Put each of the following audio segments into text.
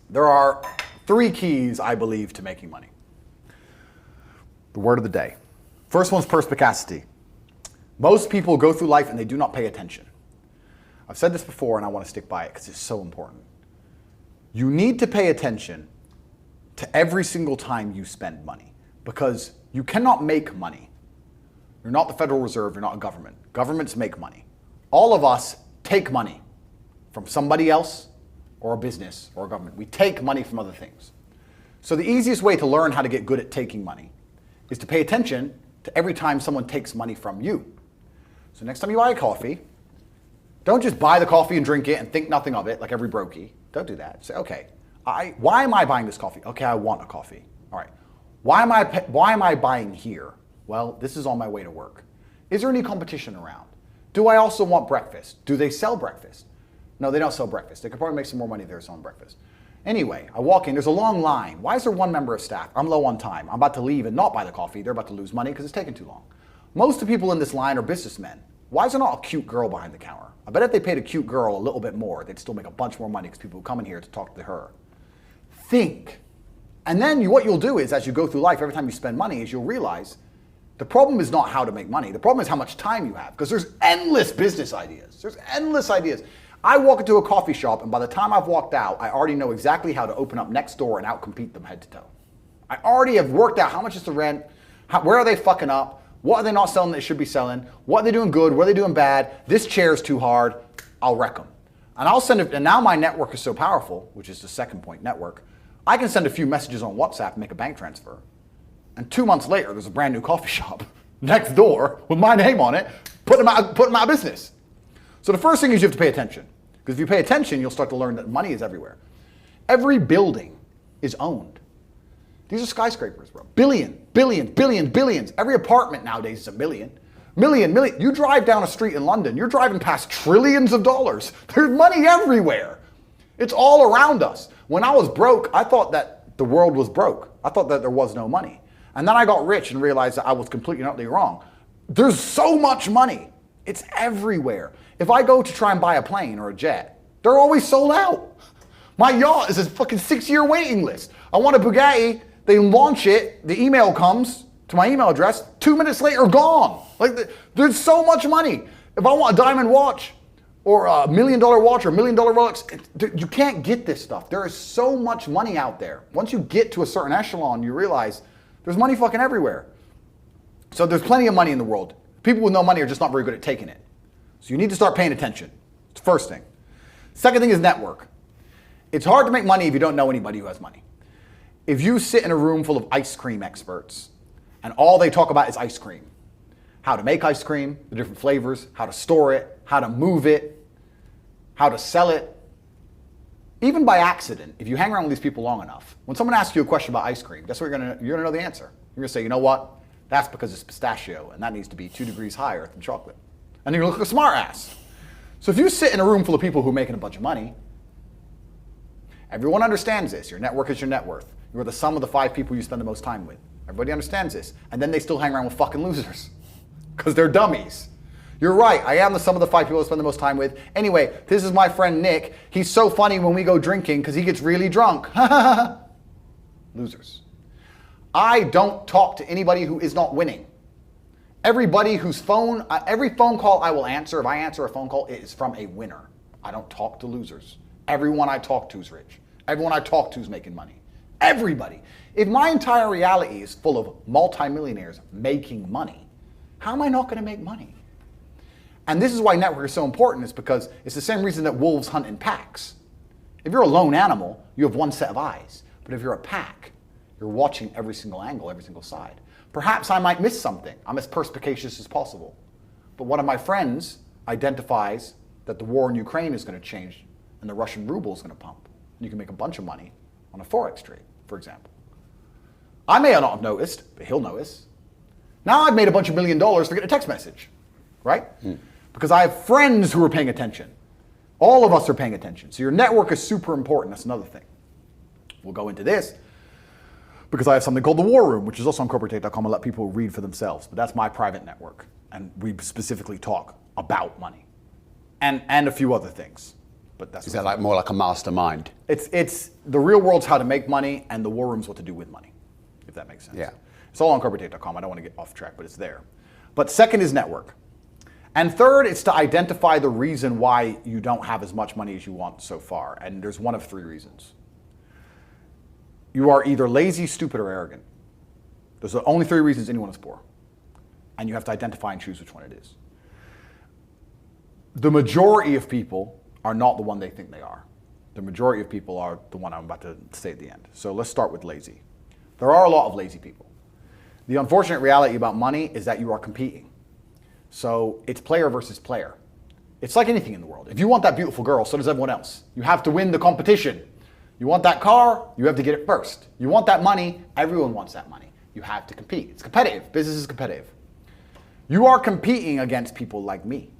There are 3 keys, I believe, to making money. The word of the day. First one's perspicacity. Most people go through life and they do not pay attention. I've said this before and I want to stick by it because it's so important. You need to pay attention to every single time you spend money because you cannot make money. You're not the Federal Reserve, you're not a government. Governments make money. All of us take money from somebody else or a business or a government. We take money from other things. So the easiest way to learn how to get good at taking money is to pay attention to every time someone takes money from you. So next time you buy a coffee, don't just buy the coffee and drink it and think nothing of it like every brokey. Don't do that. Say, okay, why am I buying this coffee? Okay, I want a coffee. All right. Why am I buying here? Well, this is on my way to work. Is there any competition around? Do I also want breakfast? Do they sell breakfast? No, they don't sell breakfast. They could probably make some more money if they were selling breakfast. Anyway, I walk in, there's a long line. Why is there one member of staff? I'm low on time. I'm about to leave and not buy the coffee. They're about to lose money because it's taking too long. Most of the people in this line are businessmen. Why is there not a cute girl behind the counter? I bet if they paid a cute girl a little bit more, they'd still make a bunch more money because people come in here to talk to her. Think. And then what you'll do is, as you go through life, every time you spend money, is you'll realize the problem is not how to make money. The problem is how much time you have because there's endless business ideas. There's endless ideas. I walk into a coffee shop and by the time I've walked out, I already know exactly how to open up next door and outcompete them head to toe. I already have worked out how much is the rent, where are they fucking up, what are they not selling that they should be selling, what are they doing good, what are they doing bad, this chair is too hard, I'll wreck them. And I'll send it, and now my network is so powerful, which is the second point, network, I can send a few messages on WhatsApp and make a bank transfer. And 2 months later, there's a brand new coffee shop next door with my name on it, put them out of business. So the first thing is you have to pay attention. Because if you pay attention, you'll start to learn that money is everywhere. Every building is owned. These are skyscrapers, bro. Billions. Every apartment nowadays is a million. Million. You drive down a street in London, you're driving past trillions of dollars. There's money everywhere. It's all around us. When I was broke, I thought that the world was broke. I thought that there was no money. And then I got rich and realized that I was completely and utterly wrong. There's so much money. It's everywhere. If I go to try and buy a plane or a jet, they're always sold out. My yacht is a fucking 6-year waiting list. I want a Bugatti, they launch it, the email comes to my email address, 2 minutes later, gone. Like, there's so much money. If I want a diamond watch or a $1 million watch or $1 million Rolex, you can't get this stuff. There is so much money out there. Once you get to a certain echelon, you realize there's money fucking everywhere. So there's plenty of money in the world. People with no money are just not very good at taking it. So you need to start paying attention. It's the first thing. Second thing is network. It's hard to make money if you don't know anybody who has money. If you sit in a room full of ice cream experts and all they talk about is ice cream, how to make ice cream, the different flavors, how to store it, how to move it, how to sell it, even by accident, if you hang around with these people long enough, when someone asks you a question about ice cream, guess what you're gonna know the answer. You're gonna say, you know what? That's because it's pistachio and that needs to be 2 degrees higher than chocolate. And you're gonna look like a smart ass. So if you sit in a room full of people who are making a bunch of money, everyone understands this. Your network is your net worth. You're the sum of the 5 people you spend the most time with. Everybody understands this. And then they still hang around with fucking losers because they're dummies. You're right, I am the sum of the 5 people I spend the most time with. Anyway, this is my friend Nick. He's so funny when we go drinking because he gets really drunk. Losers. I don't talk to anybody who is not winning. Everybody whose phone, every phone call I will answer, if I answer a phone call, it is from a winner. I don't talk to losers. Everyone I talk to is rich. Everyone I talk to is making money. Everybody. If my entire reality is full of multimillionaires making money, how am I not going to make money? And this is why network is so important, is because it's the same reason that wolves hunt in packs. If you're a lone animal, you have one set of eyes. But if you're a pack, you're watching every single angle, every single side. Perhaps I might miss something. I'm as perspicacious as possible. But one of my friends identifies that the war in Ukraine is going to change and the Russian ruble is going to pump. And you can make a bunch of money on a Forex trade, for example. I may not have noticed, but he'll notice. Now I've made a bunch of $1 million for getting a text message, right? Because I have friends who are paying attention. All of us are paying attention. So your network is super important. That's another thing. We'll go into this because I have something called the War Room, which is also on corporatate.com. I let people read for themselves, but that's my private network. And we specifically talk about money and a few other things. But that's Is that like more like a mastermind? it's the real world's how to make money, and the war room's what to do with money, if that makes sense. Yeah. It's all on corporatate.com. I don't want to get off track, but it's there. But second is network. And third, it's to identify the reason why you don't have as much money as you want so far. And there's one of three reasons. You are either lazy, stupid, or arrogant. Those are the only three reasons anyone is poor. And you have to identify and choose which one it is. The majority of people are not the one they think they are. The majority of people are the one I'm about to say at the end. So let's start with lazy. There are a lot of lazy people. The unfortunate reality about money is that you are competing. So it's player versus player. It's like anything in the world. If you want that beautiful girl, so does everyone else. You have to win the competition. You want that car, you have to get it first. You want that money, everyone wants that money. You have to compete. It's competitive. Business is competitive. You are competing against people like me.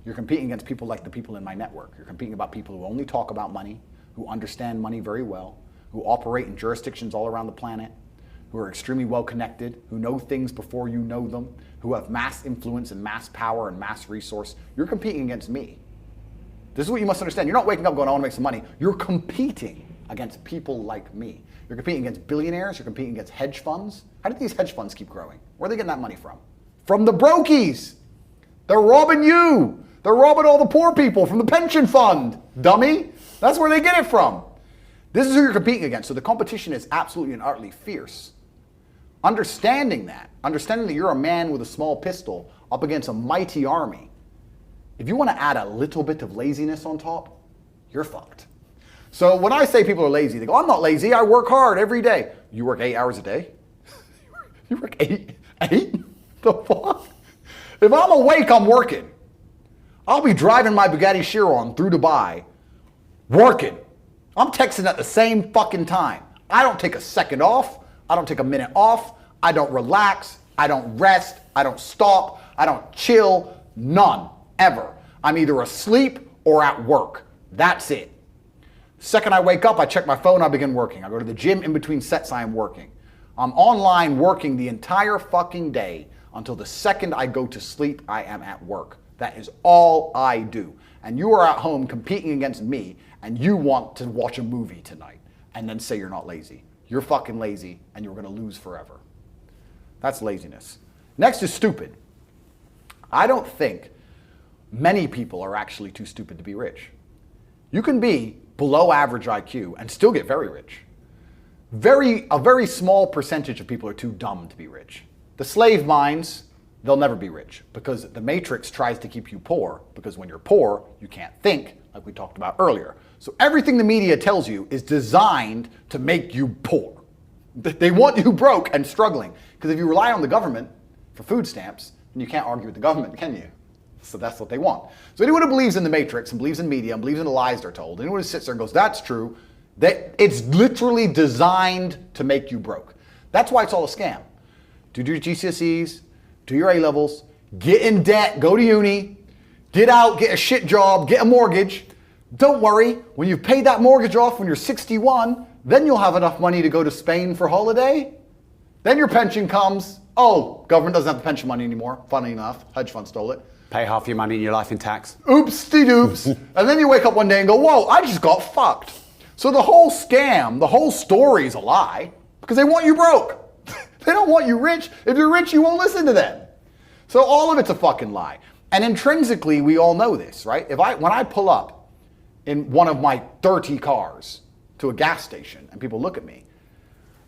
You're competing against people like the people in my network. You're competing about people who only talk about money, who understand money very well, who operate in jurisdictions all around the planet, who are extremely well connected, who know things before you know them, who have mass influence and mass power and mass resource. You're competing against me. This is what you must understand. You're not waking up going, I want to make some money. You're competing against people like me. You're competing against billionaires. You're competing against hedge funds. How did these hedge funds keep growing? Where are they getting that money from? From the brokies. They're robbing you. They're robbing all the poor people from the pension fund, dummy. That's where they get it from. This is who you're competing against. So the competition is absolutely and utterly fierce. Understanding that you're a man with a small pistol up against a mighty army, if you want to add a little bit of laziness on top, you're fucked. So when I say people are lazy, they go, I'm not lazy, I work hard every day. You work 8 hours a day? You work eight? The fuck? If I'm awake, I'm working. I'll be driving my Bugatti Chiron through Dubai, working. I'm texting at the same fucking time. I don't take a second off. I don't take a minute off. I don't relax. I don't rest. I don't stop. I don't chill. None. Ever. I'm either asleep or at work. That's it. Second I wake up, I check my phone, I begin working. I go to the gym, in between sets I am working. I'm online working the entire fucking day until the second I go to sleep, I am at work. That is all I do. And you are at home competing against me, and you want to watch a movie tonight and then say you're not lazy. You're fucking lazy, and you're gonna lose forever. That's laziness. Next is stupid. I don't think many people are actually too stupid to be rich. You can be below average IQ and still get very rich. A very small percentage of people are too dumb to be rich. The slave minds, they'll never be rich because the matrix tries to keep you poor, because when you're poor, you can't think, like we talked about earlier. So everything the media tells you is designed to make you poor. They want you broke and struggling, because if you rely on the government for food stamps, then you can't argue with the government, can you? So that's what they want. So anyone who believes in the matrix and believes in media and believes in the lies they're told, anyone who sits there and goes, that's true, it's literally designed to make you broke. That's why it's all a scam. Do your GCSEs, do your A-levels, get in debt, go to uni, get out, get a shit job, get a mortgage. Don't worry, when you've paid that mortgage off when you're 61, then you'll have enough money to go to Spain for holiday. Then your pension comes. Oh, government doesn't have the pension money anymore, funny enough, hedge fund stole it. Pay half your money in your life in tax. Oops-de-doops. And then you wake up one day and go, whoa, I just got fucked. So the whole scam, the whole story is a lie because they want you broke. They don't want you rich. If you're rich, you won't listen to them. So all of it's a fucking lie. And intrinsically, we all know this, right? When I pull up in one of my 30 cars to a gas station and people look at me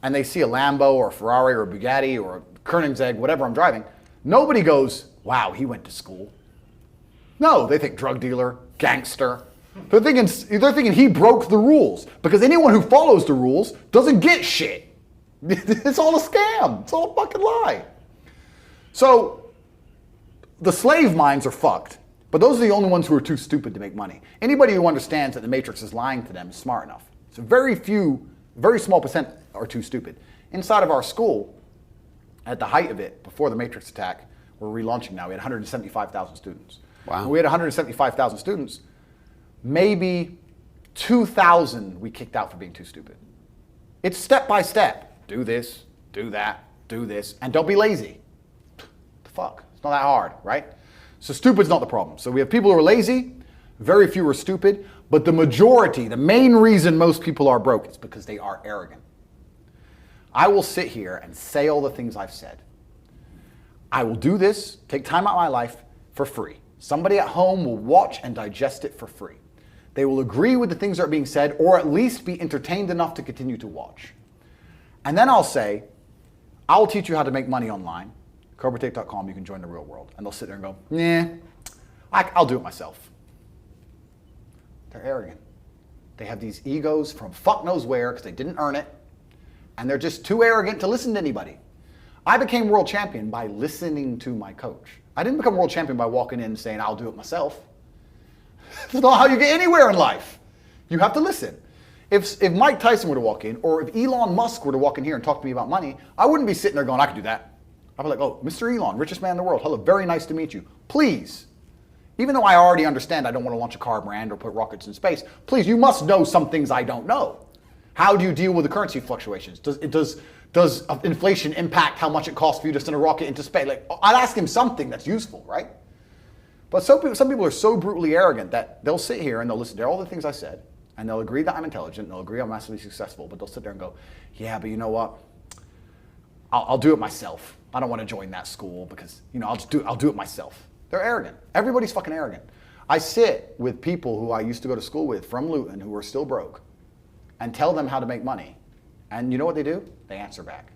and they see a Lambo or a Ferrari or a Bugatti or a Koenigsegg, whatever I'm driving, nobody goes, wow, he went to school. No, they think drug dealer, gangster. They're thinking he broke the rules, because anyone who follows the rules doesn't get shit. It's all a scam. It's all a fucking lie. So the slave minds are fucked, but those are the only ones who are too stupid to make money. Anybody who understands that the matrix is lying to them is smart enough. So very small percent are too stupid. Inside of our school, at the height of it, before the matrix attack, we're relaunching now, we had 175,000 students. Wow. When we had 175,000 students, maybe 2,000 we kicked out for being too stupid. It's step by step. Do this, do that, do this, and don't be lazy. The fuck? It's not that hard, right? So stupid's not the problem. So we have people who are lazy, very few are stupid, But the majority, the main reason most people are broke is because they are arrogant. I will sit here and say all the things I've said. I will do this, take time out of my life for free. Somebody at home will watch and digest it for free. They will agree with the things that are being said, or at least be entertained enough to continue to watch. And then I'll say, I'll teach you how to make money online. CobraTate.com, you can join the real world. And they'll sit there and go, nah, I'll do it myself. They're arrogant. They have these egos from fuck knows where because they didn't earn it. And they're just too arrogant to listen to anybody. I became world champion by listening to my coach. I didn't become world champion by walking in and saying, I'll do it myself. That's not how you get anywhere in life. You have to listen. If Mike Tyson were to walk in, or if Elon Musk were to walk in here and talk to me about money, I wouldn't be sitting there going, I could do that. I'd be like, oh, Mr. Elon, richest man in the world. Hello, very nice to meet you. Please, even though I already understand I don't want to launch a car brand or put rockets in space, please, you must know some things I don't know. How do you deal with the currency fluctuations? Does inflation impact how much it costs for you to send a rocket into space? Like, I'd ask him something that's useful, right? But some people are so brutally arrogant that they'll sit here and they'll listen to all the things I said, and they'll agree that I'm intelligent, and they'll agree I'm massively successful, but they'll sit there and go, yeah, but you know what? I'll do it myself. I don't want to join that school because, I'll do it myself. They're arrogant. Everybody's fucking arrogant. I sit with people who I used to go to school with from Luton who are still broke and tell them how to make money. And you know what they do? They answer back.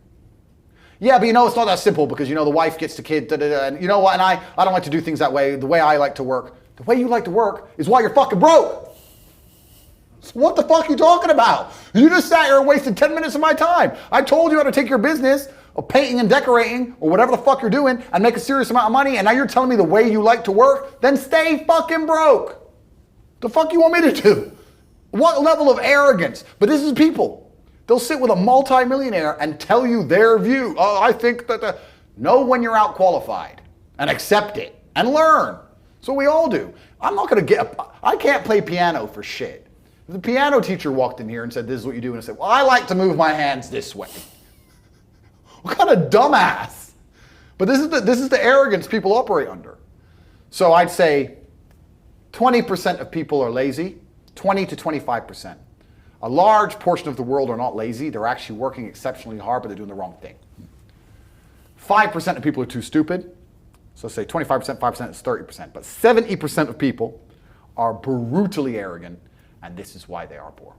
Yeah, but it's not that simple because, the wife gets the kid, and you know what, and I don't like to do things that way. The way I like to work, the way you like to work is why you're fucking broke. So what the fuck are you talking about? You just sat here and wasted 10 minutes of my time. I told you how to take your business of painting and decorating or whatever the fuck you're doing and make a serious amount of money, and now you're telling me the way you like to work? Then stay fucking broke. The fuck you want me to do? What level of arrogance? But this is people. They'll sit with a multimillionaire and tell you their view. Oh, I think that know when you're out qualified and accept it and learn. So we all do. I can't play piano for shit. If the piano teacher walked in here and said, this is what you do, and I said, well, I like to move my hands this way. What kind of dumbass? But this is the arrogance people operate under. So I'd say 20% of people are lazy, 20 to 25%. A large portion of the world are not lazy. They're actually working exceptionally hard, but they're doing the wrong thing. 5% of people are too stupid. So say 25%, 5% is 30%. But 70% of people are brutally arrogant, and this is why they are poor.